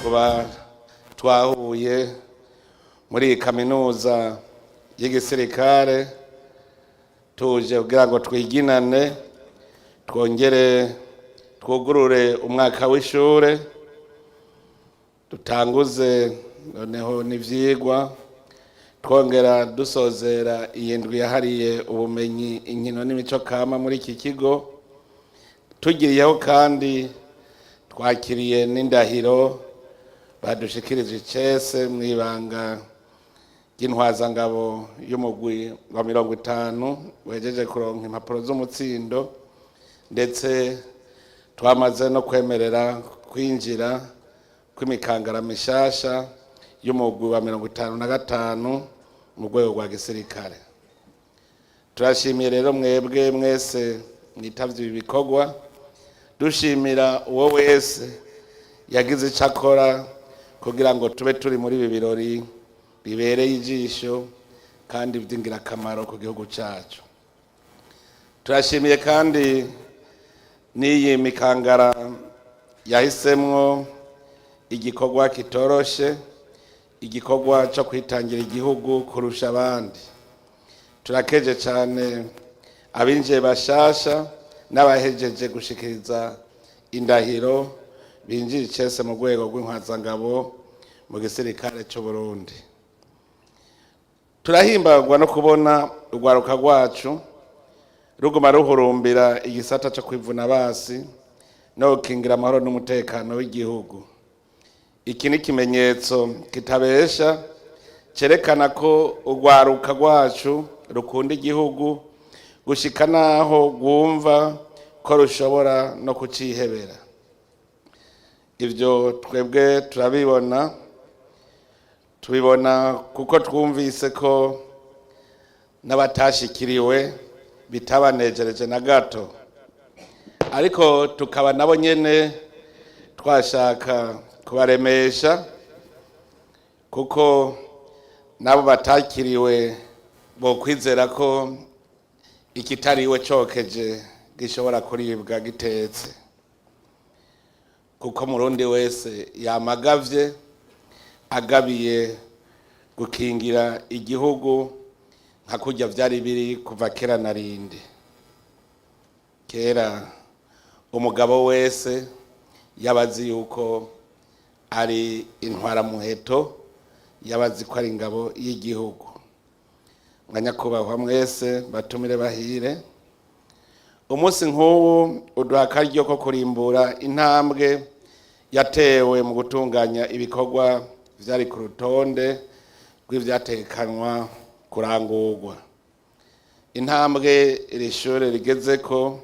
kuba twahuye muri kaminuza y'igisirikare tuje kugira ngo twiginane twongere twugurure umwaka w'ishure dutanguze noneho n'ivyigwa twongera dusozera iyindwi yahariye ubumenyi inkino n'imico kama muri iki kigo tugiriyeho kandi twakiriye n'indahiro badushikirije icese mw'ibanga ry'intwazangabo y'umugwi wa 50 wejeje kuronka impapuro z'umutsindo ndetse twamaze no kwemerera kwinjira kw'imikangara mishasha y'umugwi wa 55 mu rwego rwa gisirikare. Turashimiye rero mwebwe mwese mwitavye ibi bikorwa, dushimira uwo wese yagize ico akora kugira ngo tube turi muri ibi birori bibereye ijisho kandi vy'ingirakamaro ku gihugu cacu. Turashimiye kandi n'iyi mikangara yahisemwo igikorwa kitoroshe, igikorwa cyo kwitangira igihugu kurusha abandi. Turakeje cyane abinjiye bashasha n'abahejeje gushikiriza indahiro binjira icese mu rwego rw'intwazangabo mu gisirikare cy'u Burundi. Turahimbagwa no kubona urwaruka rwacu ruguma ruhurumbira igisata cyo kwivuna basi no gukingira amahoro n'umutekano w'igihugu. Iki ni kimenyetso kitabesha cerekana ko urwaruka rwacu rukunda igihugu gushika naho rwumva ko rushobora no kucihebera. Ivyo twebwe tubibona kuko twumvise ko n'abatashikiriwe bitabanejereje na gato, ariko tukaba nabo nyene twashaka kubaremesha kuko nabo batakiriwe bo kwizera ko ikitariwe cokeje gishobora kuribwa gitetse, kuko murundi wese yamagavye agabiye gukingira igihugu nka kurya vyari biri kuva kera na rindi. Kera umugabo wese yabazi yuko ari intwara muheto, yabazi ko ari ingabo y'igihugu. Mwanyakubahwa mwese batumire bahire, umunsi nk'ubu uduha akaryo ko kurimbura intambwe yatewe mu gutunganya ibikorwa vyari ku rutonde rw'ivyatekanwa kurangurwa. Intambwe iri shure rigezeko,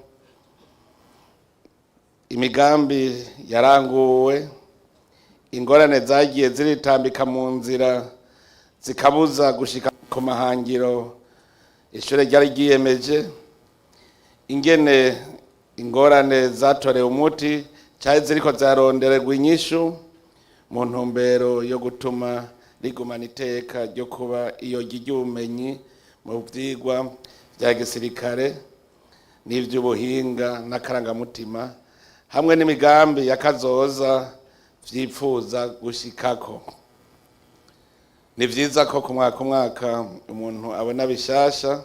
imigambi yaranguwe, ingorane zagiye ziritambika mu nzira zikabuza gushika ku mahangiro ishure ryari ryiyemeje, ingene ingorane zatorewe umuti cyari ziriko zarondererwa inyishu mu ntumbero yo gutuma rigumana iteka ryo kuba iyo ry'ubumenyi mu vyigwa vya gisirikare n'ivy'ubuhinga n'akarangamutima hamwe n'imigambi yakazoza vyipfuza gushikako. Ni vyiza ko ku mwaka umuntu abona bishasha.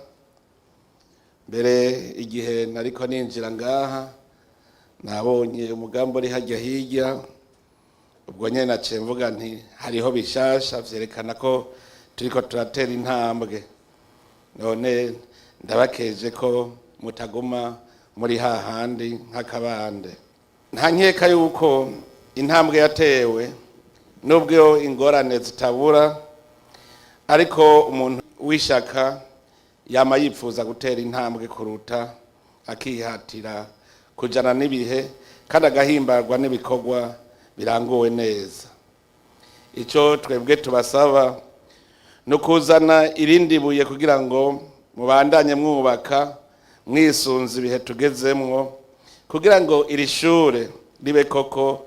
Mbere igihe nariko ninjira ngaha nabonye umugambi uri hajya hirya, ubwo nyene naciye mvuga nti hariho bishasha vyerekana ko turiko turatera intambwe. None ndabakeje ko mutaguma muri hahandi nk'akabande. Nta nkeka yuko intambwe yatewe nubwo ingorane zitabura, ariko umuntu wishaka yama yipfuza gutera intambwe kuruta akihatira kujana n'ibihe kandi agahimbarwa n'ibikorwa biranguwe neza. Ico twebwe tubasaba no kuzana irindi buye kugira ngo mubandanye mwubaka mwisunze ibihe tugezemwo, kugira ngo iri shure ribe koko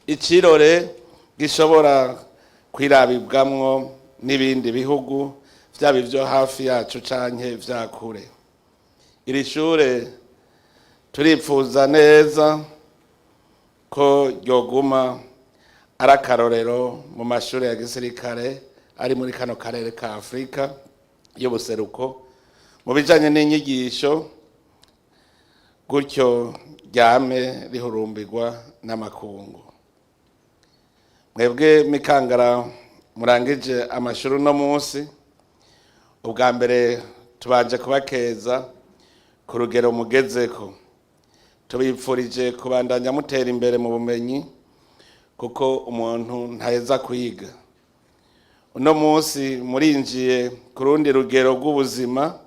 icirore gishobora kwirabibwamwo n'ibindi bihugu vyaba ivyo hafi yacu canke vya kure. Iri shure turipfuza neza ko ryoguma arakarorero mu mashuri ya gisirikare ari muri kano karere ka Afrika y'ubuseruko mu bijanye n'inyigisho, gutyo ryame rihurumbirwa n'amakungu. Mwebwe Mikangara murangije amashuri uno munsi, ubwa mbere tubanje kubakeza ku rugero mugezeko. Tubipfurije kubandanya mutera imbere mu bumenyi, kuko umuntu ntaheza kwiga. Uno munsi murinjiye ku rundi rugero rw'ubuzima,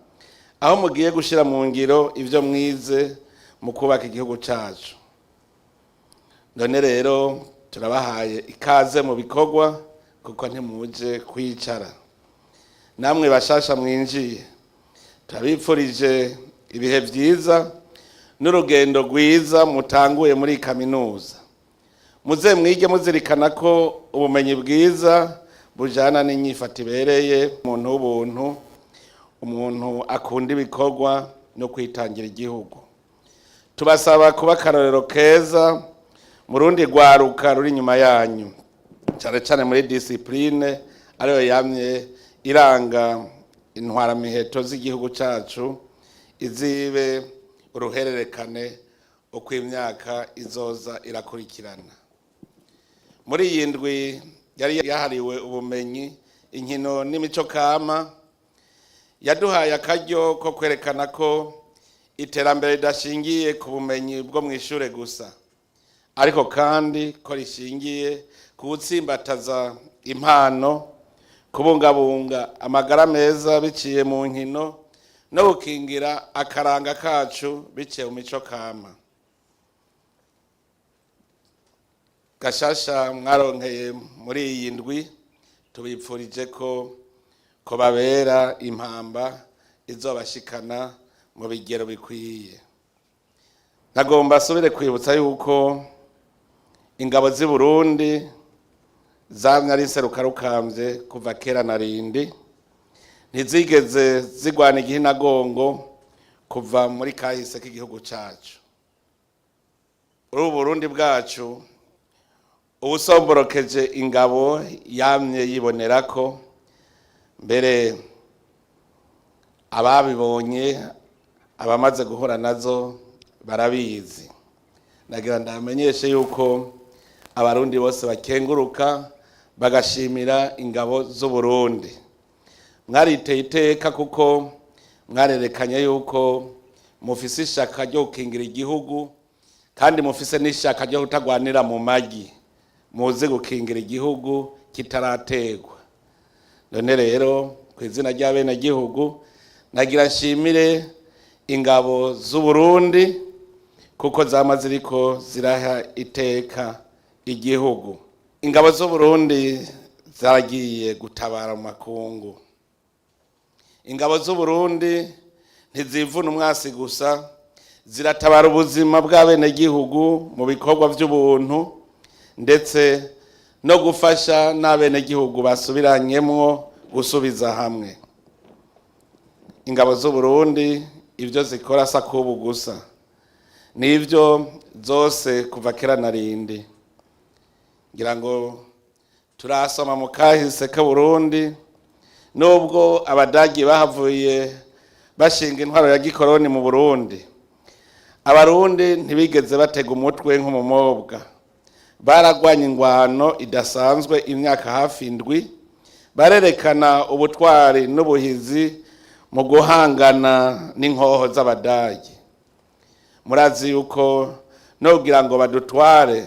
aho mugiye gushira mu ngiro ivyo mwize mu kubaka igihugu cacu. None rero turabahaye ikaze mu bikorwa, kuko ntimuje kwicara. Namwe bashasha mwinjiye, turabipfurije ibihe vyiza n'urugendo rwiza mutanguye muri kaminuza. Muze mwige muzirikana ko ubumenyi bwiza bujana n'inyifato ibereye, umuntu w'ubuntu, umuntu akunda ibikorwa no kwitangira igihugu. Tubasaba kuba akarorero keza mu rundi rwaruka ruri inyuma yanyu, cyane cyane muri discipline ariyo yamye iranga intwaramiheto z'igihugu cacu, izibe uruhererekane uko imyaka izoza irakurikirana. Muri iyi ndwi yari yahariwe ubumenyi, inkino n'imico kama, yaduhaye akaryo ko kwerekana ko iterambere ridashingiye ku bumenyi bwo mu ishure gusa, ariko kandi ko rishingiye ku gutsimbataza impano, kubungabunga amagara meza biciye mu nkino, no gukingira akaranga kacu biciye mu mico kama. Gashasha mwaronkeye muri iyi ndwi, tubipfurije ko babera impamba izobashikana mu bigero bikwiye. Nagomba asubire kwibutsa yuko ingabo z'i Burundi zamye ari serukarukambye kuva kera na rindi, ntizigeze zigwana igihinagongo kuva muri kahise k'igihugu cacu. Uru Burundi bwacu ubusomborokeje ingabo yamye yibonerako, mbere ababibonye abamaze guhura nazo barabizi. Nagira ndamenyeshe yuko abarundi bose bakenguruka bagashimira ingabo z'u Burundi. Mwariteye iteka kuko mwarerekanye yuko mufise ishaka ryo gukingira igihugu, kandi mufise n'ishaka ryo kutagwanira mu magi, muzi gukingira igihugu kitarategwa. None rero ku izina ry'abene gihugu nagira nshimire ingabo z'u Burundi, kuko zama ziriko ziraha iteka igihugu. Ingabo z'u Burundi zaragiye gutabara mu makungu. Ingabo z'u Burundi ntizivuna umwasi gusa, ziratabara ubuzima bw'abene gihugu mu bikorwa by'ubuntu, ndetse no gufasha n'abene gihugu basubiranyemwo gusubiza hamwe. Ingabo z'u Burundi ivyo zikora sakubu gusa, nivyo zose kuva kera na rindi. Ngira ngo turasoma mu kahise ka Burundi, nubwo abadagi bahavuye bashinga intwaro ya gikoroni mu Burundi, abarundi ntibigeze batega umutwe nk'umumobwa. Baragwanya ingwano idasanzwe imyaka hafi indwi, barerekana ubutwari n'ubuhizi mu guhangana n'inkoho z'abadagi. Murazi yuko nogira ngo badutware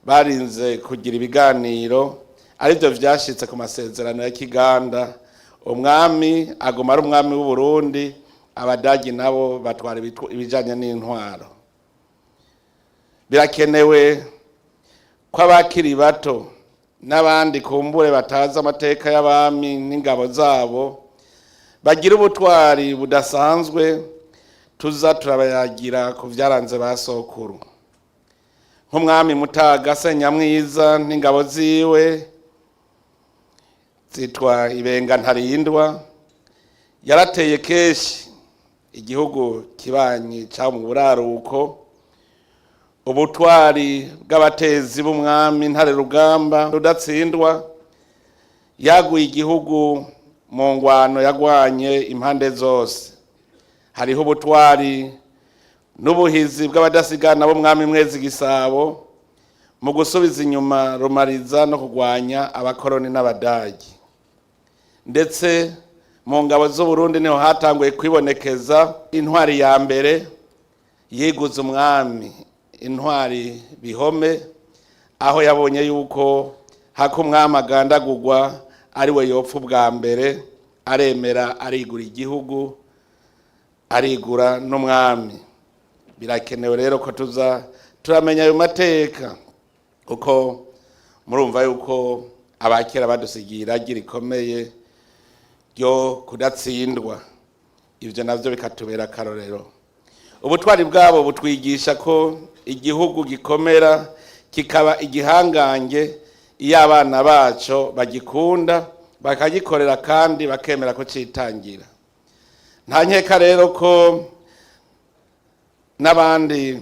barinze kugira ibiganiro, arivyo vyashitse ku masezerano ya Kiganda. Umwami agoma ari umwami w'u Burundi, abadagi nabo batwara ibijanye n'intwaro. Birakenewe ko abakiri bato n'abandi kumbure batazi amateka y'abami n'ingabo zabo bagira ubutwari budasanzwe, tuza turabayagira ku vyaranze ba sokuru. Nk'umwami Mutaga Senyamwiza n'ingabo ziwe zitwa Ibenga Ntarindwa, yarateye keshi igihugu kibanyi ca mu buraruko ubutwari bw'abatezi b'umwami ntare rugamba rudatsindwa yaguye igihugu mu ngwano yagwanye impande zose. Hariho ubutwari n'ubuhizi bw'abadasigana b'umwami Mwezi Gisabo mu gusubiza inyuma Rumariza no kugwanya abakoroni n'abadagi. Ndetse mu ngabo z'u Burundi niho hatanguye kwibonekeza intwari ya mbere yiguze umwami, intwari Bihome, aho yabonye yuko hako umwami agandagurwa ari we yopfa bwa mbere, aremera arigura igihugu, arigura n'umwami. Birakenewe rero ko turamenya ayo mateka, kuko murumva yuko abakera badusigiye iragi rikomeye ryo kudatsindwa. Ivyo navyo bikatubera akarorero. Ubutwari bwabo butwigisha ko igihugu gikomera kikaba igihangange iyo abana baco bagikunda bakagikorera kandi bakemera ko citangira. Nta nkeka rero ko n'abandi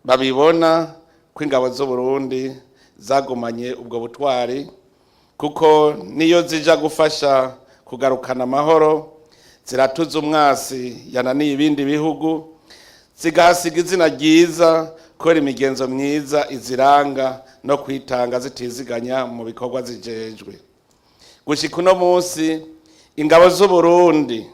babibona ko ingabo z'u Burundi zagumanye ubwo butwari, kuko niyo zija gufasha kugarukana amahoro ziratuza umwasi yananiye ibindi bihugu, zigahasiga izina ryiza kubera imigenzo myiza iziranga no kwitanga zitiziganya mu bikorwa zijejwe. Gushika uno munsi ingabo z'u Burundi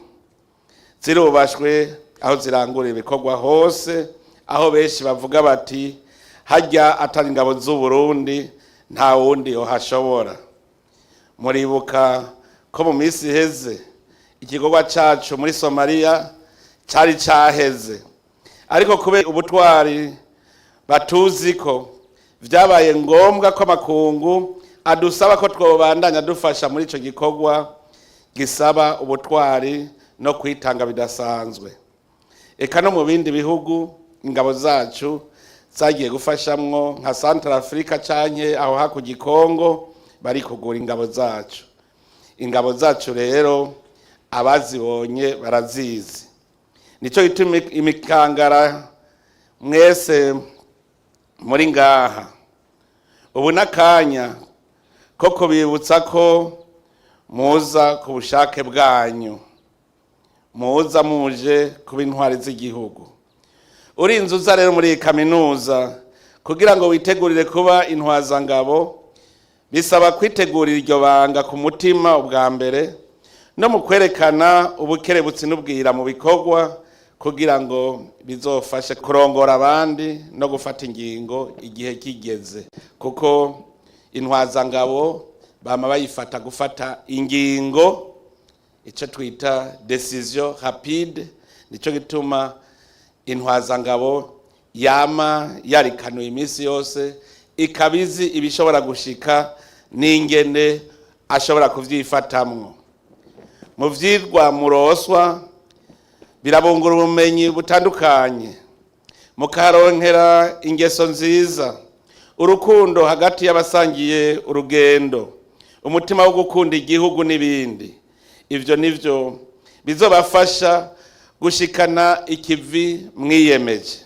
zirubashwe aho zirangura ibikorwa hose, aho benshi bavuga bati hajya atari ingabo z'u Burundi nta wundi yohashobora. Muribuka ko mu minsi iheze igikorwa cacu muri Somalia cari caheze, ariko kubera ubutwari batuzi ko vyabaye ngombwa ko amakungu adusaba ko twobandanya dufasha muri ico gikorwa gisaba ubutwari no kwitanga bidasanzwe. Eka no mu bindi bihugu ingabo zacu zagiye gufashamwo nka Central Africa canke aho hakurya Kongo bari kugura ingabo zacu. Ingabo zacu rero abazibonye barazizi. Nico gituma imikangara mwese muri ngaha ubu nakanya ko kubibutsa ko muza ku bushake bwanyu, muza muje kuba intwari z'igihugu. Urinze uza rero muri kaminuza kugira ngo witegurire kuba intwazangabo, bisaba kwitegurira iryo banga ku mutima ubwa mbere no mu kwerekana ubukerebutsi n'ubwira mu bikorwa, kugira ngo bizofashe kurongora abandi no gufata ingingo igihe kigeze, kuko intwazangabo bama bayifata gufata ingingo, ico twita decision rapide. Nico gituma intwazangabo yama yarikanuye iminsi yose ikabizi ibishobora gushika n'ingene ashobora kuvyifatamwo. Mu vyirwa muroswa birabungura ubumenyi butandukanye, mukaronkera ingeso nziza, urukundo hagati y'abasangiye urugendo, umutima wo gukunda igihugu n'ibindi. Ivyo nivyo bizobafasha gushikana ikivi mwiyemeje.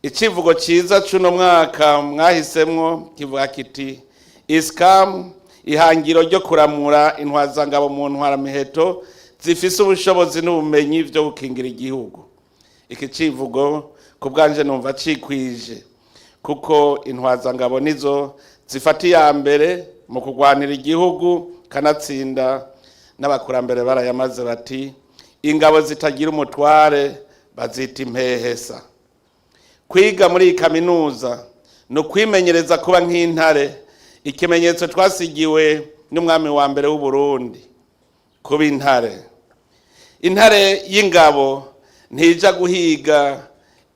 Icivugo ciza cuno mwaka mwahisemwo kivuga kiti iskam, ihangiro ryo kuramura intwazangabo mu ntwaramiheto zifise ubushobozi n'ubumenyi byo gukingira igihugu. Iki civugo ku bwanje numva cikwije, kuko intwazangabo nizo zifata iya mbere mu kugwanira igihugu kanatsinda. N'abakurambere barayamaze bati ingabo zitagira umutware bazita impehesa. Kwiga muri kaminuza no kwimenyereza kuba nk'intare, ikimenyetso twasigiwe n'umwami wa mbere w'u Burundi, kuba intare. Intare y'ingabo ntija guhiga,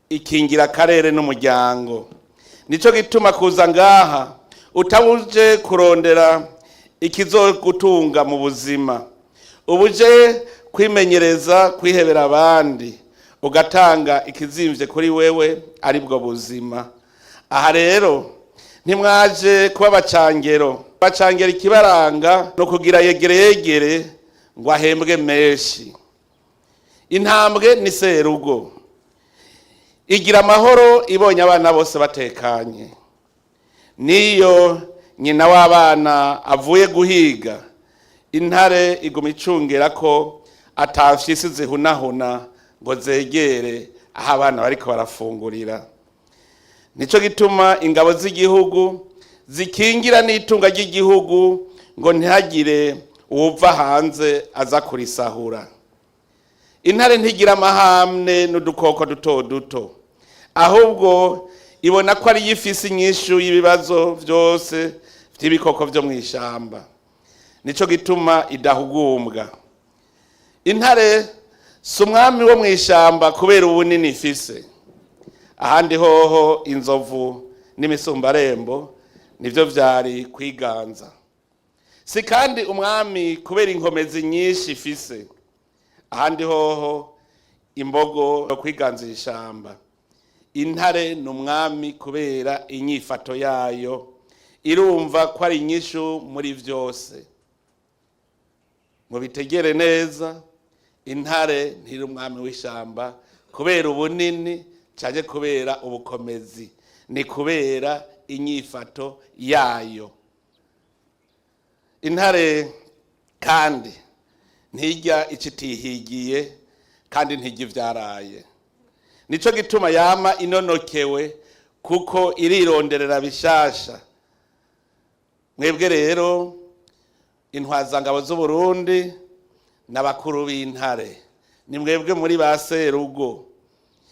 ikingira akarere n'umuryango. Nico gituma kuza ngaha utabuje kurondera ikizogutunga mu buzima, ubuje kwimenyereza kwihebera abandi, ugatanga ikizimvye kuri wewe ari bwo buzima. Aha rero ntimwaje kuba bacangero. Bacangera ikibaranga no kugira yegere ngo ahembwe menshi. Intambwe ni serugo. igira amahoro ibonye abana bose batekanye. Niyo nyina w'abana avuye guhiga, intare iguma icungera ko atafyisi zihunahuna ngo zegere aho abana bariko barafungurira. Nico gituma ingabo z'igihugu zikingira n'itunga ry'igihugu ngo ntihagire uwuva hanze aza kurisahura. Intare ntigira amahamne n'udukoko duto duto, ahubwo ibona ko ari yifisi inyishu y'ibibazo byose by'ibikoko byo mw'ishamba. Nico gituma idahugumbwa. Intare si umwami wo mw'ishamba kubera ubunini ifise. Ahandi hoho inzovu n'imisumbarembo nivyo vyari kwiganza. Si kandi umwami kubera inkomezi nyinshi ifise. Ahandi hoho imbogo yo kwiganza ishamba. Intare ni umwami kubera inyifato yayo, irumva ko ari inyishu muri vyose. Mubitegere neza, intare ntiri umwami w'ishamba kubera ubunini canke kubera ubukomezi, ni kubera inyifato yayo. Intare kandi ntirya icitihigiye kandi ntirya ivyaraye. Nico gituma yama inonokewe kuko irironderera bishasha. Mwebwe rero intwazangabo z'u Burundi n'abakuru b'intare, ni mwebwe muri ba serugo.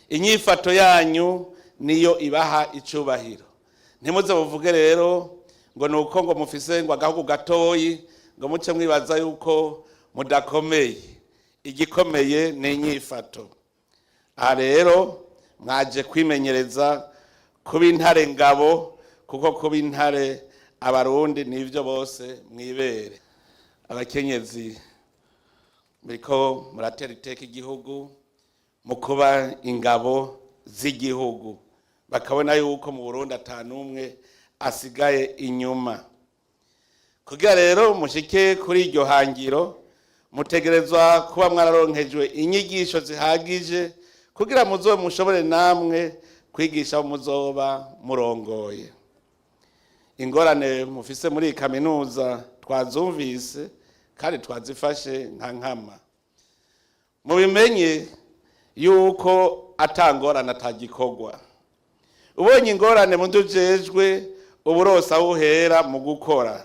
Inyifato yanyu niyo ibaha icubahiro. Ntimuze muvuge rero ngo nuko ngo mufise ngo agahugu gatoyi ngo muce mwibaza yuko mudakomeye. Igikomeye ni inyifato. Aha rero mwaje kwimenyereza kuba intare ngabo, kuko kuba intare abarundi nivyo bose mwibere. Abakenyezi muriko muratera iteka igihugu mu kuba ingabo z'igihugu, bakabona yuko mu Burundi atanumwe asigaye inyuma. Kugira rero mushike kuri iryo hangiro, mutegerezwa kuba mwararonkejwe inyigisho zihagije kugira muzobe mushobore namwe kwigisha abo muzoba murongoye. Ingorane mufise muri kaminuza twazumvise kandi twazifashe nka nkama. Mubimenye yuko atangorane atagikorwa. Ubonye ingorane mu ndujejwe uburosa buhera mu gukora.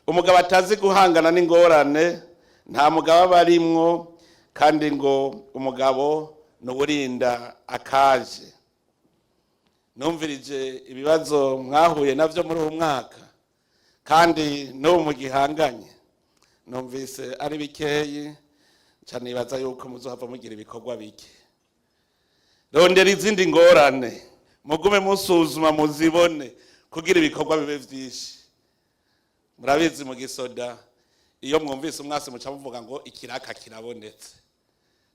Umugabo atazi guhangana n'ingorane nta mugabo barimwo, kandi ngo umugabo n'uburinda akaje. Numvirije ibibazo mwahuye navyo muri uwo mwaka, kandi no mu gihanganye numvise ari bikeyi cyane, ibaza yuko muzohava mugira ibikorwa bike. Rondera izindi ngorane mugume musuzuma muzibone kugira ibikorwa bibe vyinshi. Murabizi mu gisoda iyo mwumvise umwase muca muvuga ngo ikiraka kirabonetse.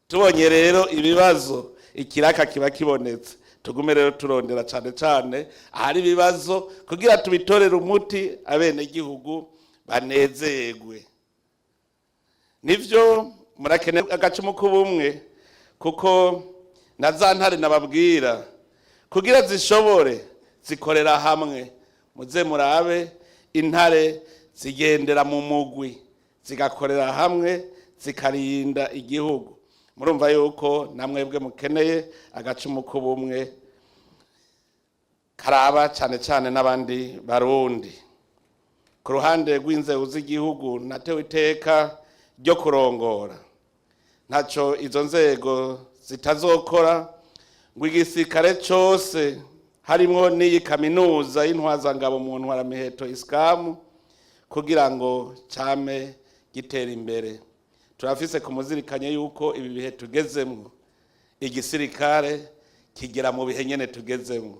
Tubonye rero ibibazo ikiraka kiba kibonetse, tugume rero turondera cyane cyane ahari ibibazo kugira tubitorere umuti abene gihugu banezerwe. Nivyo murakene agacumu k'ubumwe, kuko na za ntare nababwira kugira zishobore zikorera hamwe. Muze murabe intare zigendera mu mugwi, zigakorera hamwe, zikarinda igihugu. Murumva yuko namwebwe mukeneye agacumu k'ubumwe karaba cyane cyane n'abandi barundi. Ku ruhande rw'inzego z'igihugu natewe iteka ryo kurongora. Ntaco izo nzego zitazokora ngo igisirikare cyose harimwo n'iyi kaminuza y'intwazangabo mu ntwaramiheto iskamu kugira ngo came gitera imbere. Turafise kumuzirikanye yuko ibi bihe tugezemwo igisirikare kigera mu bihe nyene tugezemwo.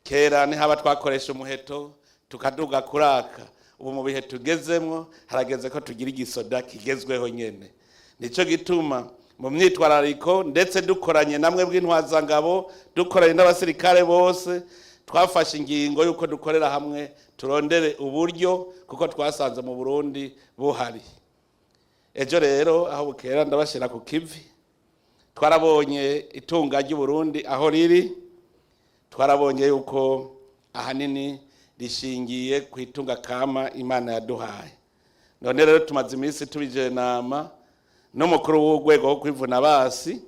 Kera ni haba twakoresha umuheto tukaduga kuraka, ubu mu bihe tugezemwo harageze ko tugira igisoda kigezweho nyene. Nico gituma mu myitwarariko ndetse dukoranye namwe bw'intwazangabo, dukoranye n'abasirikare bose, twafashe ingingo yuko dukorera hamwe turondere uburyo, kuko twasanze mu Burundi buhari. Ejo rero aho bukera ndabashira ku kivi twarabonye itunga ry'Uburundi aho riri, twarabonye yuko ahanini rishingiye ku itunga kama Imana yaduhaye. None rero tumaze iminsi tubijenama n'umukuru w'urwego rwo kwivuna basi,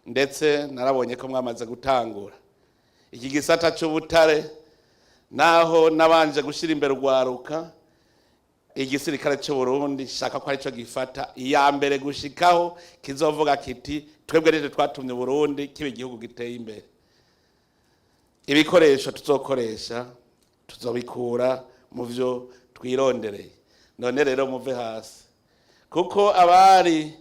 ndetse narabonye ko mwamaze gutangura iki gisata cy'ubutare, naho nabanje gushira imbere urwaruka. Igisirikare cy'u Burundi shaka ko arico gifata iya mbere gushikaho kizovuga kiti twebwe rero twatumye Burundi kibe igihugu giteye imbere. Ibikoresho tuzokoresha tuzobikura mu byo twirondereye. None rero muve hasi, kuko abari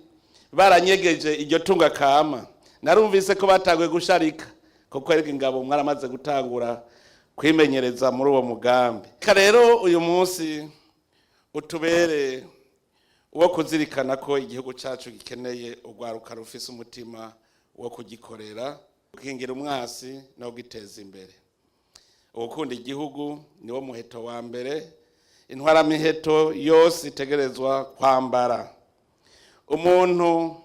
baranyegeje iryo tunga kama narumvise ko bataguye gusharika, kuko ariko ingabo mwaramaze gutangura kwimenyereza muri uwo mugambi. Rero uyu munsi utubere uwo kuzirikana ko igihugu cyacu gikeneye urwaruka rufise umutima wo kugikorera, gukingira umwasi no giteza imbere. Ugukunda igihugu niwo muheto wa mbere intwaramiheto yose itegerezwa kwambara. Umuntu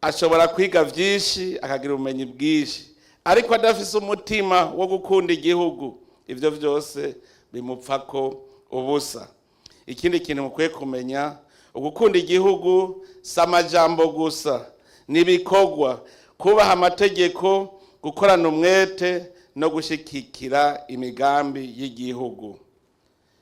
ashobora kwiga byinshi akagira ubumenyi bwinshi, ariko adafise umutima wo gukunda igihugu, ivyo byose bimupfako ubusa. Ikindi kintu mukwiye kumenya, ugukunda igihugu si amajambo gusa, n'ibikorwa, kubaha amategeko, gukorana umwete no gushigikira imigambi y'igihugu.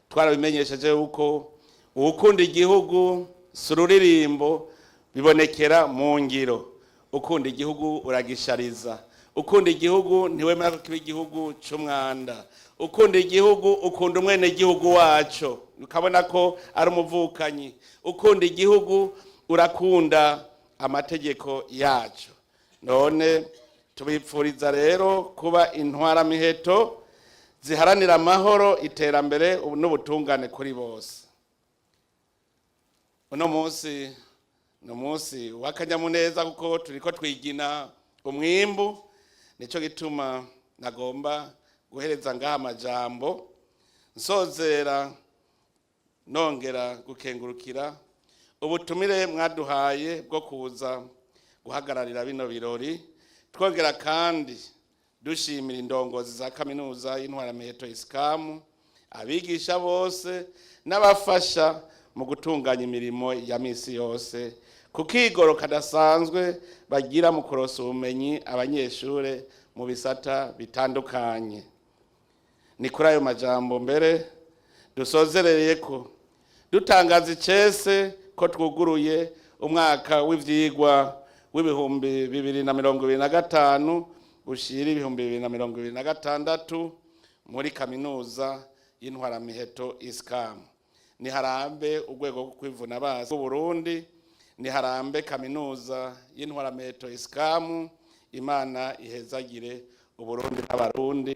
Twarabimenyesheje yuko ugukunda igihugu si ururirimbo, bibonekera mu ngiro. Ukunda igihugu uragishariza. Ukunda igihugu ntiwemera ko kiba igihugu cy'umwanda. Ukunda igihugu ukunda umwene igihugu wacu, ukabona ko ari umuvukanyi. Ukunda igihugu urakunda amategeko yacu. None tubipfuriza rero kuba intwaramiheto ziharanira amahoro, iterambere n'ubutungane kuri bose. Uno munsi w'akanyamuneza, kuko turiko twigina umwimbu. Nico gituma nagomba guhereza ngaha amajambo nsozera nongera gukengurukira ubutumire mwaduhaye bwo kuza guhagararira bino birori. Twongera kandi dushimira indongozi za kaminuza y'intwaramiheto ISCAM, abigisha bose n'abafasha mu gutunganya imirimo ya misi yose, kukigoro kadasanzwe bagira mu kurosa ubumenyi abanyeshure mu bisata bitandukanye. Ni kuri ayo majambo mbere dusozereye ko dutangaza icese ko twuguruye umwaka w'ivyigwa w'ibihumbi 2025 ushira ibihumbi 2026 muri kaminuza y'intwaramiheto ISCAM. Ni harambe urwego rwo kwivuna basi mu Burundi, ni harambe kaminuza y'intwaramiheto ISCAM. Imana ihezagire Uburundi n'abarundi.